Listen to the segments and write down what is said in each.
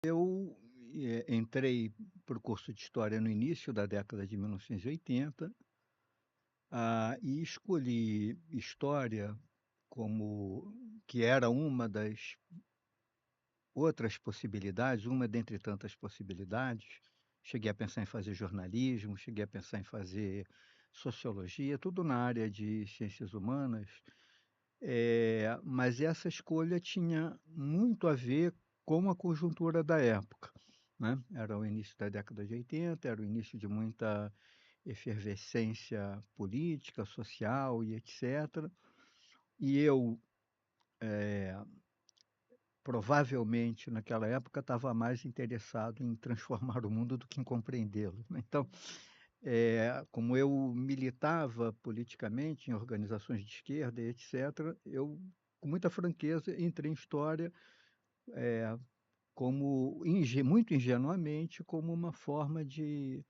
Eu, entrei para o curso de História no início da década de 1980, e escolhi História como que era uma das outras possibilidades, uma dentre tantas possibilidades. Cheguei a pensar em fazer jornalismo, cheguei a pensar em fazer Sociologia, tudo na área de ciências humanas, mas essa escolha tinha muito a ver com a conjuntura da época, né. Era o início da década de 80, era o início de muita efervescência política, social e etcétera. E eu, eh, provavelmente naquela época estava mais interessado em transformar o mundo do que em compreendê-lo, né. Então, como eu militava politicamente em organizações de esquerda e etcétera, eu, com muita franqueza, entrei em História, eh, como muito ingenuamente, como uma forma de,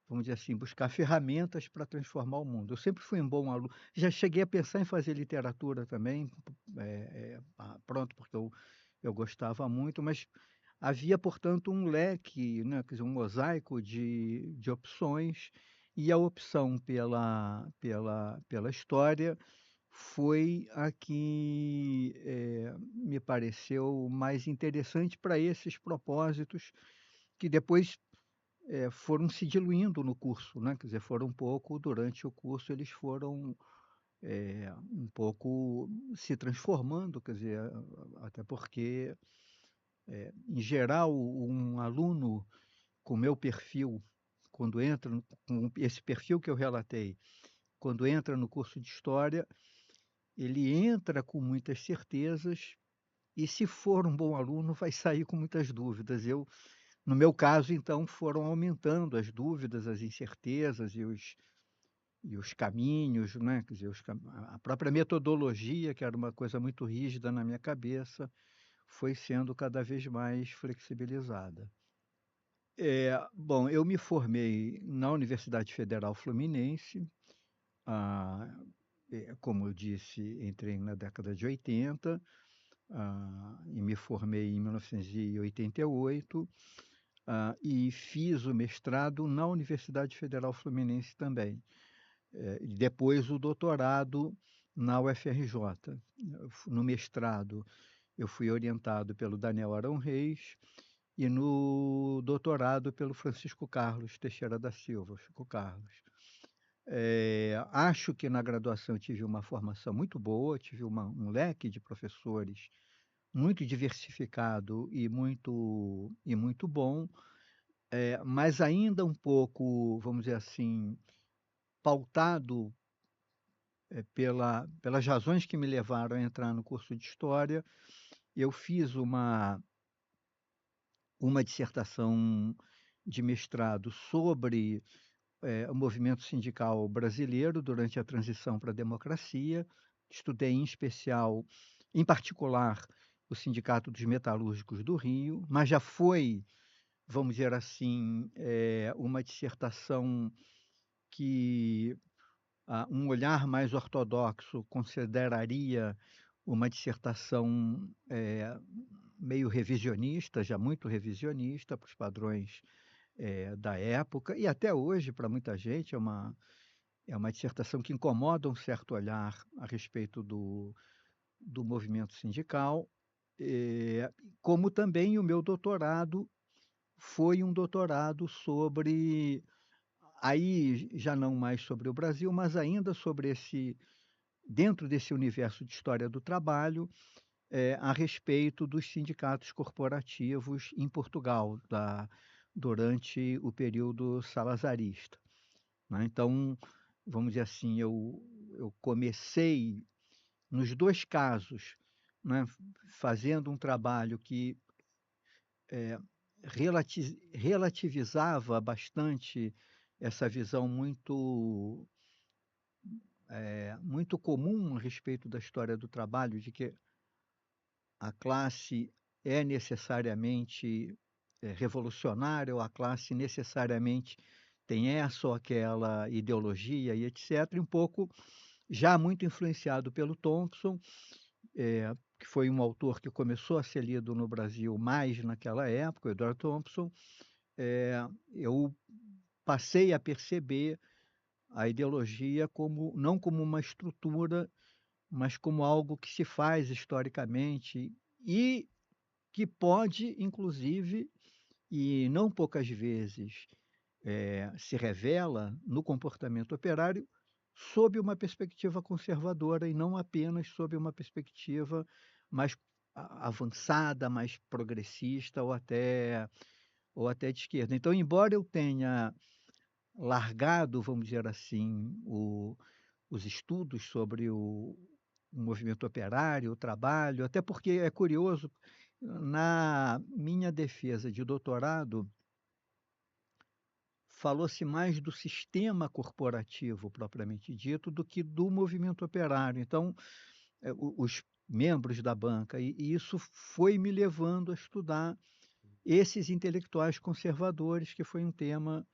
vamos dizer assim, buscar ferramentas para transformar o mundo. Eu sempre fui um bom aluno, já cheguei a pensar em fazer literatura também, pronto, porque eu gostava muito, mas havia, portanto, um leque, né, quer dizer, um mosaico de opções, e a opção pela história foi a que, me pareceu mais interessante para esses propósitos que depois, foram se diluindo no curso, né, quer dizer, foram um pouco durante o curso eles foram, um pouco se transformando, quer dizer, até porque, em geral, um aluno com meu perfil, quando entra com esse perfil que eu relatei, quando entra no curso de História, ele entra com muitas certezas e, se for um bom aluno, vai sair com muitas dúvidas. No meu caso, então, foram aumentando as dúvidas, as incertezas e os caminhos, né, quer dizer, a própria metodologia, que era uma coisa muito rígida na minha cabeça, foi sendo cada vez mais flexibilizada. Bom, eu me formei na Universidade Federal Fluminense, ah, como eu disse, entrei na década de 80, e me formei em 1988, e fiz o mestrado na Universidade Federal Fluminense também, e depois o doutorado na UFRJ. No mestrado, eu fui orientado pelo Daniel Arão Reis e no doutorado pelo Francisco Carlos Teixeira da Silva, Chico Carlos. Acho que na graduação eu tive uma formação muito boa, tive um leque de professores muito diversificado e muito bom, mas ainda um pouco, vamos dizer assim, pautado, pelas razões que me levaram a entrar no curso de História. Eu fiz uma dissertação de mestrado sobre, o movimento sindical brasileiro durante a transição para a democracia. Estudei em particular, o Sindicato dos Metalúrgicos do Rio, mas já foi, vamos dizer assim, uma dissertação que, um olhar mais ortodoxo consideraria uma dissertação, meio revisionista, já muito revisionista para os padrões, da época, e até hoje para muita gente é uma dissertação que incomoda um certo olhar a respeito do movimento sindical, como também o meu doutorado foi um doutorado sobre, aí já não mais sobre o Brasil, mas ainda sobre dentro desse universo de história do trabalho, a respeito dos sindicatos corporativos em Portugal, durante o período salazarista, né. Então, vamos dizer assim, eu comecei nos 2 casos, né, fazendo um trabalho que, eh, relativizava bastante essa visão muito comum a respeito da história do trabalho, de que a classe é necessariamente, revolucionária, ou a classe necessariamente tem essa ou aquela ideologia e etcétera, e um pouco já muito influenciado pelo Thompson, que foi um autor que começou a ser lido no Brasil mais naquela época, o Edward Thompson, eu passei a perceber a ideologia como não como uma estrutura, mas como algo que se faz historicamente e que pode, inclusive, e não poucas vezes, se revela no comportamento operário sob uma perspectiva conservadora e não apenas sob uma perspectiva mais avançada, mais progressista ou até de esquerda. Então, embora eu tenha largado, vamos dizer assim, os estudos sobre o movimento operário, o trabalho, até porque é curioso, na minha defesa de doutorado, falou-se mais do sistema corporativo propriamente dito do que do movimento operário. Então, os membros da banca, e isso foi me levando a estudar esses intelectuais conservadores, que foi um tema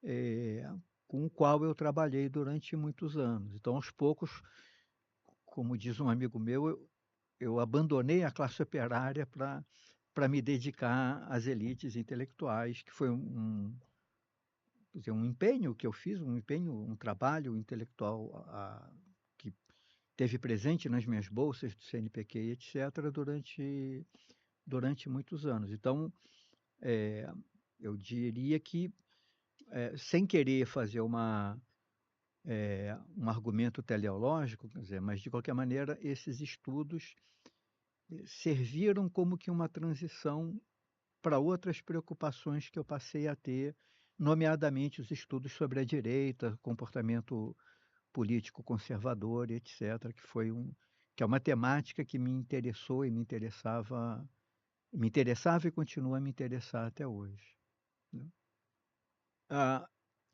eh, com o qual eu trabalhei durante muitos anos. Então, aos poucos, como diz um amigo meu, eu abandonei a classe operária para me dedicar às elites intelectuais, que foi quer dizer, um empenho que eu fiz, um empenho, um trabalho intelectual que teve presente nas minhas bolsas do CNPq, etc., durante muitos anos. Então, eh, eu diria que, sem querer fazer um argumento teleológico, quer dizer, mas de qualquer maneira, esses estudos serviram como que uma transição para outras preocupações que eu passei a ter, nomeadamente os estudos sobre a direita, comportamento político conservador e etc., que é uma temática que me interessou e me interessava e continua a me interessar até hoje, né. Ah,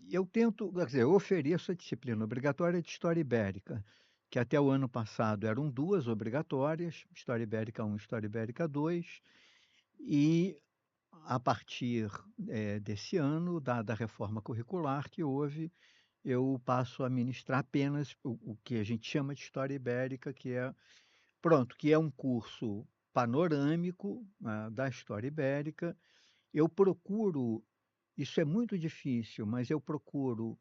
eu tento, quer dizer, eu ofereço a disciplina obrigatória de História Ibérica, que até o ano passado eram 2 obrigatórias, História Ibérica 1 e História Ibérica 2, e a partir, desse ano, dada a reforma curricular que houve, eu passo a ministrar apenas o que a gente chama de História Ibérica, que é um curso panorâmico, da história ibérica. Eu procuro, isso é muito difícil, mas eu procuro,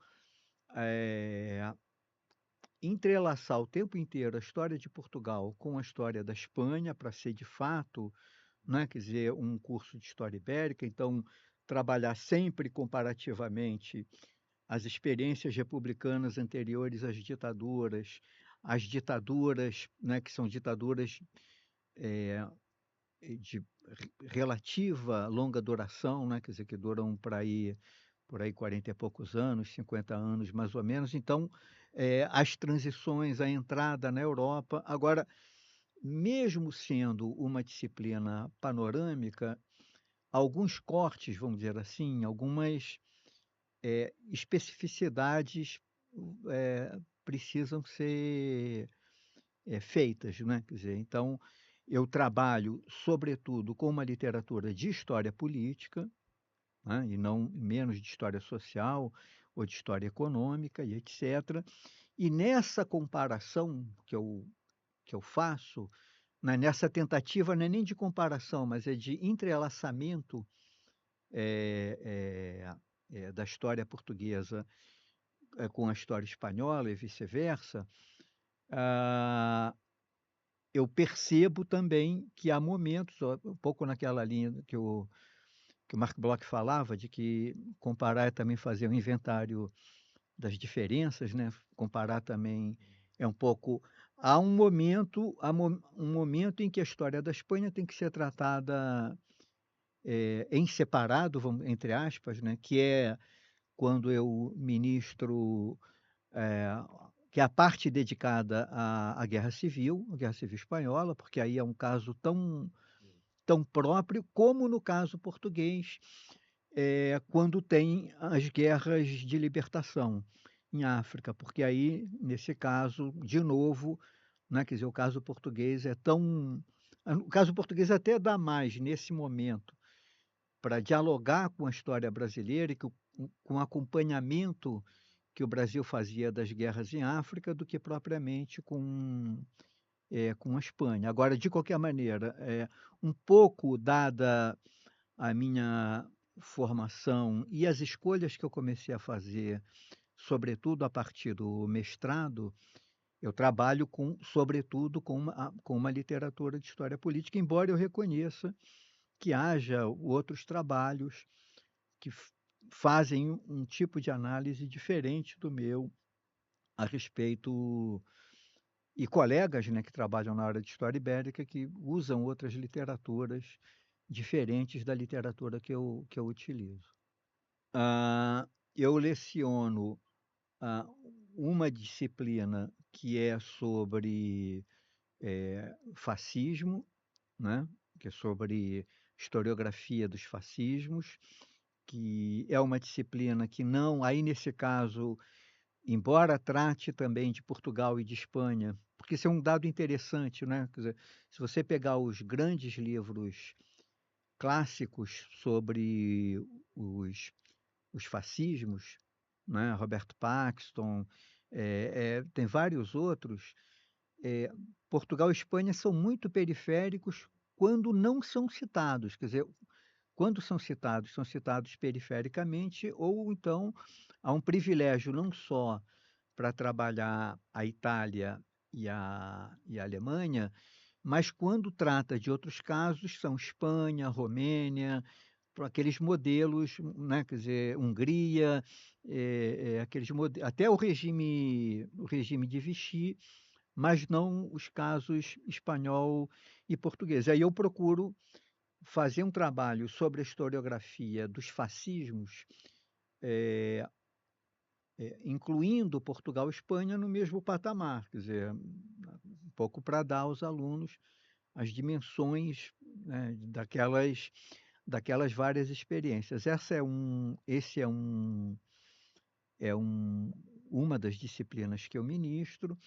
eh, entrelaçar o tempo inteiro a história de Portugal com a história da Espanha, para ser de fato, né, quer dizer, um curso de história ibérica, então trabalhar sempre comparativamente as experiências republicanas anteriores às ditaduras, as ditaduras, né, que são ditaduras de relativa longa duração, né, quer dizer, que duram por aí 40 e poucos anos, 50 anos mais ou menos. Então, as transições, a entrada na Europa. Agora, mesmo sendo uma disciplina panorâmica, alguns cortes, vamos dizer assim, algumas especificidades precisam ser feitas, né? Quer dizer, então, eu trabalho, sobretudo, com uma literatura de história política, né? E não menos de história social ou de história econômica e etc. E nessa comparação que eu faço, né, nessa tentativa não é nem de comparação, mas é de entrelaçamento da história portuguesa com a história espanhola e vice-versa, ah, eu percebo também que há momentos, um pouco naquela linha que o Marc Bloch falava, de que comparar é também fazer um inventário das diferenças, né? Comparar também é um pouco. Há um momento em que a história da Espanha tem que ser tratada em separado, entre aspas, né? Que é quando eu ministro, eh, que é a parte dedicada à Guerra Civil Espanhola, porque aí é um caso tão próprio como no caso português, quando tem as guerras de libertação em África, porque aí, nesse caso, de novo, né, quer dizer, o caso português até dá mais nesse momento para dialogar com a história brasileira e com o acompanhamento que o Brasil fazia das guerras em África, do que propriamente com a Espanha. Agora, de qualquer maneira, um pouco dada a minha formação e as escolhas que eu comecei a fazer, sobretudo a partir do mestrado, eu trabalho sobretudo, com uma literatura de história política, embora eu reconheça que haja outros trabalhos que fazem um tipo de análise diferente do meu a respeito, e colegas, né, que trabalham na área de história ibérica que usam outras literaturas diferentes da literatura que eu utilizo. Eu leciono ah, uma disciplina que é sobre fascismo, né? Que é sobre historiografia dos fascismos, que é uma disciplina que não, aí nesse caso, embora trate também de Portugal e de Espanha, porque isso é um dado interessante, né? Quer dizer, se você pegar os grandes livros clássicos sobre os, os fascismos, né? Roberto Paxton, tem vários outros. eh, Portugal e Espanha são muito periféricos quando não são citados, quer dizer, quando são citados perifericamente, ou então há um privilégio não só para trabalhar a Itália e a Alemanha, mas quando trata de outros casos, são Espanha, Romênia, para aqueles modelos, né, quer dizer, Hungria, aqueles até o regime de Vichy, mas não os casos espanhol e português. Aí eu procuro fazer um trabalho sobre a historiografia dos fascismos, incluindo Portugal e Espanha no mesmo patamar, quer dizer, um pouco para dar aos alunos as dimensões, né, daquelas várias experiências. Uma das disciplinas que eu ministro.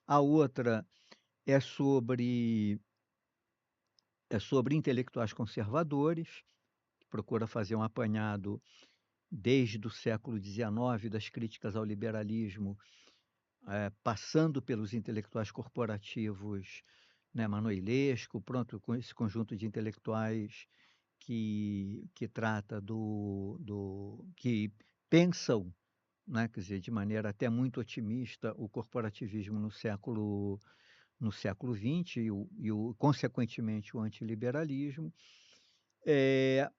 A outra é sobre intelectuais conservadores, que procura fazer um apanhado desde o século XIX das críticas ao liberalismo, passando pelos intelectuais corporativos, né, Manoilesco, pronto, com esse conjunto de intelectuais que trata que pensam, né, quer dizer, de maneira até muito otimista, o corporativismo no século XX consequentemente, o antiliberalismo.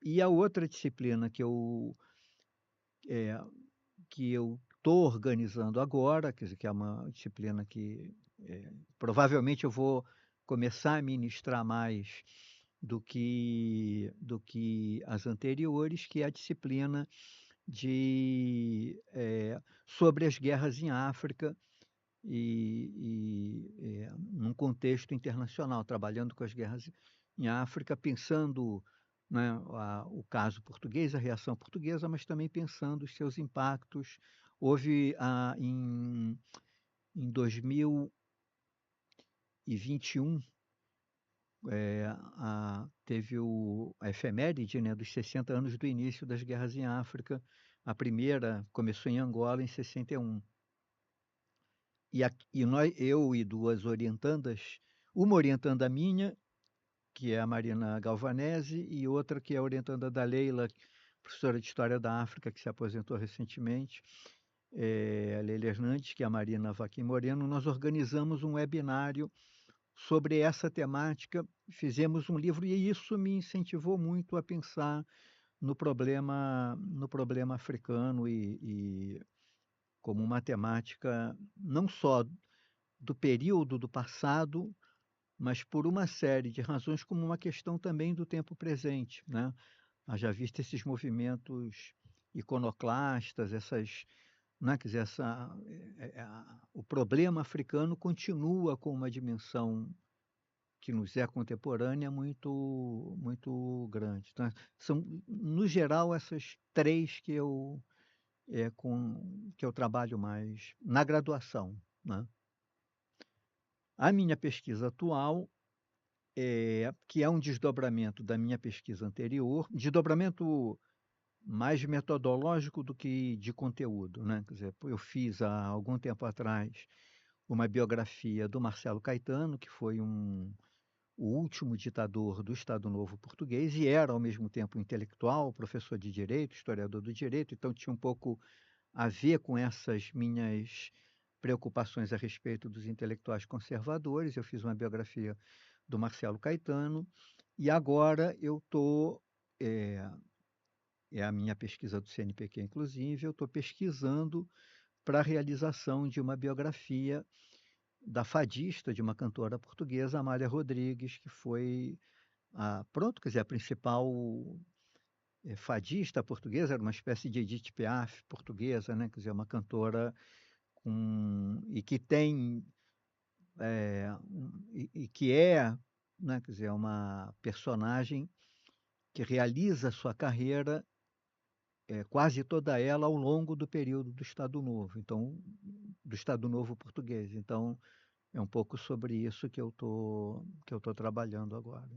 E a outra disciplina que eu estou organizando agora, quer dizer, que é uma disciplina que provavelmente eu vou começar a ministrar mais do que as anteriores, que é a disciplina sobre as guerras em África num contexto internacional, trabalhando com as guerras em África, pensando, né, o caso português, a reação portuguesa, mas também pensando os seus impactos. Houve em 2021, teve a efeméride, né, dos 60 anos do início das guerras em África. A primeira começou em Angola em 61. Eu e duas orientandas, uma orientanda minha, que é a Marina Galvanese, e outra que é a orientanda da Leila, professora de História da África, que se aposentou recentemente, a Leila Hernandes, que é a Marina Vaquim Moreno. Nós organizamos um webinário sobre essa temática, fizemos um livro, e isso me incentivou muito a pensar no problema africano, e como uma temática não só do período do passado, mas por uma série de razões, como uma questão também do tempo presente, né? Haja visto esses movimentos iconoclastas, né, quer dizer, o problema africano continua com uma dimensão que nos é contemporânea muito, muito grande. Então, são, no geral, essas três que eu trabalho mais na graduação, né? A minha pesquisa atual, que é um desdobramento da minha pesquisa anterior, desdobramento mais metodológico do que de conteúdo, né? Quer dizer, eu fiz há algum tempo atrás uma biografia do Marcelo Caetano, que foi o último ditador do Estado Novo português e era, ao mesmo tempo, intelectual, professor de direito, historiador do direito, então tinha um pouco a ver com essas minhas preocupações a respeito dos intelectuais conservadores. Eu fiz uma biografia do Marcelo Caetano e agora eu estou, é a minha pesquisa do CNPq, inclusive, eu estou pesquisando para a realização de uma biografia da fadista, de uma cantora portuguesa, Amália Rodrigues, que foi pronto, quer dizer, a principal fadista portuguesa, era uma espécie de Edith Piaf portuguesa, né? Quer dizer, uma cantora e que tem e que é, né? Quer dizer, uma personagem que realiza sua carreira quase toda ela ao longo do período do Estado Novo, então do Estado Novo português. Então é um pouco sobre isso que eu tô trabalhando agora.